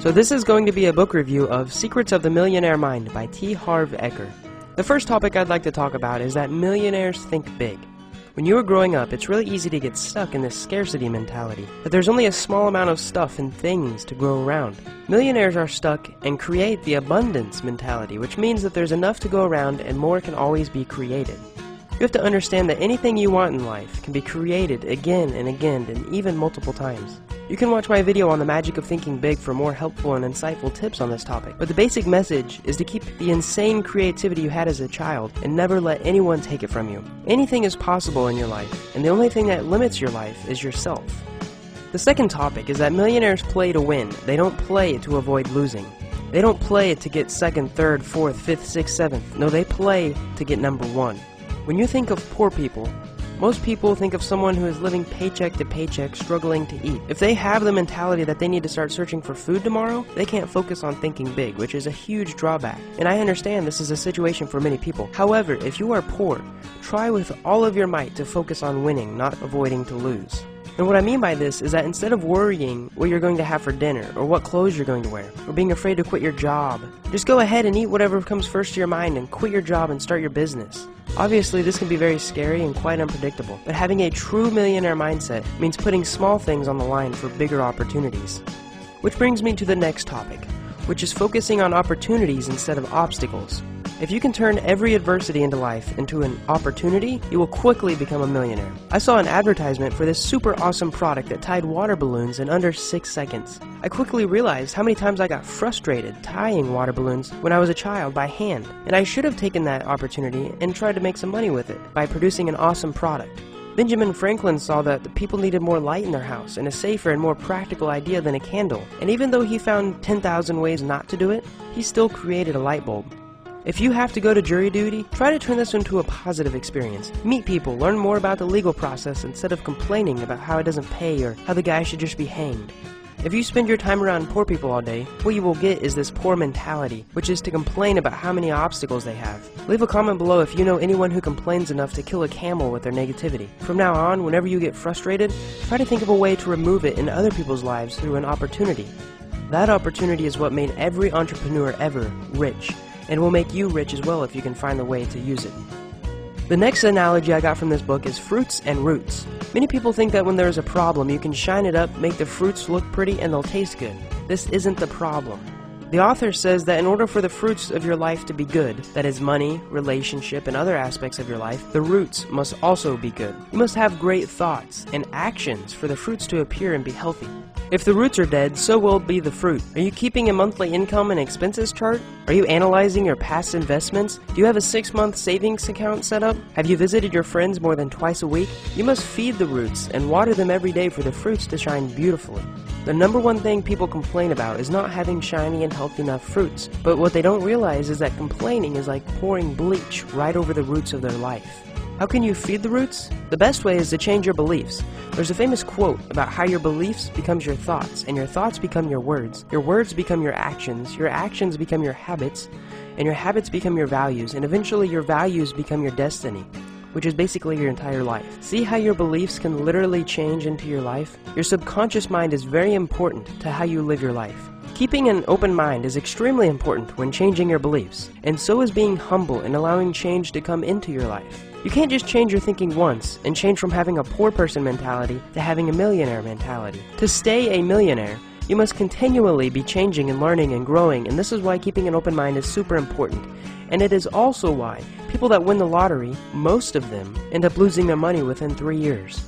So this is going to be a book review of Secrets of the Millionaire Mind by Harv Eker. The first topic I'd like to talk about is that millionaires think big. When you were growing up, it's really easy to get stuck in this scarcity mentality, that there's only a small amount of stuff and things to grow around. Millionaires are stuck and create the abundance mentality, which means that there's enough to go around and more can always be created. You have to understand that anything you want in life can be created again and again and even multiple times. You can watch my video on the magic of thinking big for more helpful and insightful tips on this topic, but the basic message is to keep the insane creativity you had as a child and never let anyone take it from you. Anything is possible in your life, and the only thing that limits your life is yourself. The second topic is that millionaires play to win. They don't play to avoid losing. They don't play to get second, third, fourth, fifth, sixth, seventh. No, they play to get number one. When you think of poor people, most people think of someone who is living paycheck to paycheck, struggling to eat. If they have the mentality that they need to start searching for food tomorrow, they can't focus on thinking big, which is a huge drawback. And I understand this is a situation for many people. However, if you are poor, try with all of your might to focus on winning, not avoiding to lose. And what I mean by this is that instead of worrying what you're going to have for dinner, or what clothes you're going to wear, or being afraid to quit your job, just go ahead and eat whatever comes first to your mind and quit your job and start your business. Obviously, this can be very scary and quite unpredictable, but having a true millionaire mindset means putting small things on the line for bigger opportunities. Which brings me to the next topic, which is focusing on opportunities instead of obstacles. If you can turn every adversity into life into an opportunity, you will quickly become a millionaire. I saw an advertisement for this super awesome product that tied water balloons in under 6 seconds. I quickly realized how many times I got frustrated tying water balloons when I was a child by hand, and I should have taken that opportunity and tried to make some money with it by producing an awesome product. Benjamin Franklin saw that the people needed more light in their house and a safer and more practical idea than a candle, and even though he found 10,000 ways not to do it, he still created a light bulb. If you have to go to jury duty, try to turn this into a positive experience. Meet people, learn more about the legal process instead of complaining about how it doesn't pay or how the guy should just be hanged. If you spend your time around poor people all day, what you will get is this poor mentality, which is to complain about how many obstacles they have. Leave a comment below if you know anyone who complains enough to kill a camel with their negativity. From now on, whenever you get frustrated, try to think of a way to remove it in other people's lives through an opportunity. That opportunity is what made every entrepreneur ever rich, and will make you rich as well if you can find the way to use it. The next analogy I got from this book is fruits and roots. Many people think that when there is a problem, you can shine it up, make the fruits look pretty, and they'll taste good. This isn't the problem. The author says that in order for the fruits of your life to be good, that is money, relationship, and other aspects of your life, the roots must also be good. You must have great thoughts and actions for the fruits to appear and be healthy. If the roots are dead, so will be the fruit. Are you keeping a monthly income and expenses chart? Are you analyzing your past investments? Do you have a 6-month savings account set up? Have you visited your friends more than twice a week? You must feed the roots and water them every day for the fruits to shine beautifully. The number one thing people complain about is not having shiny and healthy enough fruits, but what they don't realize is that complaining is like pouring bleach right over the roots of their life. How can you feed the roots? The best way is to change your beliefs. There's a famous quote about how your beliefs becomes your thoughts, and your thoughts become your words become your actions become your habits, and your habits become your values, and eventually your values become your destiny, which is basically your entire life. See how your beliefs can literally change into your life? Your subconscious mind is very important to how you live your life. Keeping an open mind is extremely important when changing your beliefs, and so is being humble and allowing change to come into your life. You can't just change your thinking once and change from having a poor person mentality to having a millionaire mentality. To stay a millionaire, you must continually be changing and learning and growing, and this is why keeping an open mind is super important. And it is also why people that win the lottery, most of them, end up losing their money within 3 years.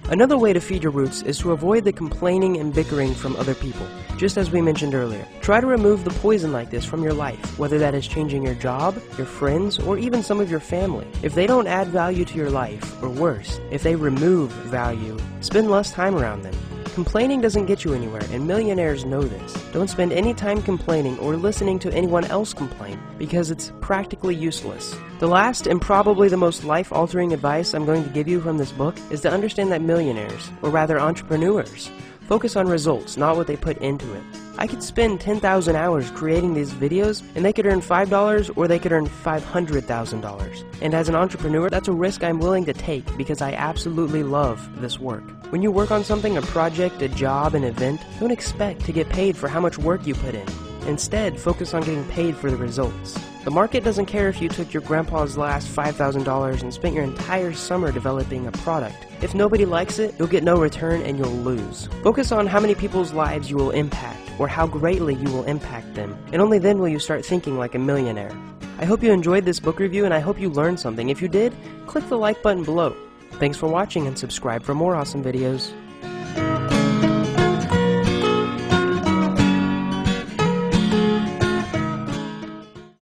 Another way to feed your roots is to avoid the complaining and bickering from other people, just as we mentioned earlier. Try to remove the poison like this from your life, whether that is changing your job, your friends, or even some of your family. If they don't add value to your life, or worse, if they remove value, spend less time around them. Complaining doesn't get you anywhere, and millionaires know this. Don't spend any time complaining or listening to anyone else complain, because it's practically useless. The last and probably the most life-altering advice I'm going to give you from this book is to understand that millionaires, or rather entrepreneurs, focus on results, not what they put into it. I could spend 10,000 hours creating these videos and they could earn $5 or they could earn $500,000. And as an entrepreneur, that's a risk I'm willing to take because I absolutely love this work. When you work on something, a project, a job, an event, don't expect to get paid for how much work you put in. Instead, focus on getting paid for the results. The market doesn't care if you took your grandpa's last $5,000 and spent your entire summer developing a product. If nobody likes it, you'll get no return and you'll lose. Focus on how many people's lives you will impact, or how greatly you will impact them, and only then will you start thinking like a millionaire. I hope you enjoyed this book review and I hope you learned something. If you did, click the like button below. Thanks for watching and subscribe for more awesome videos.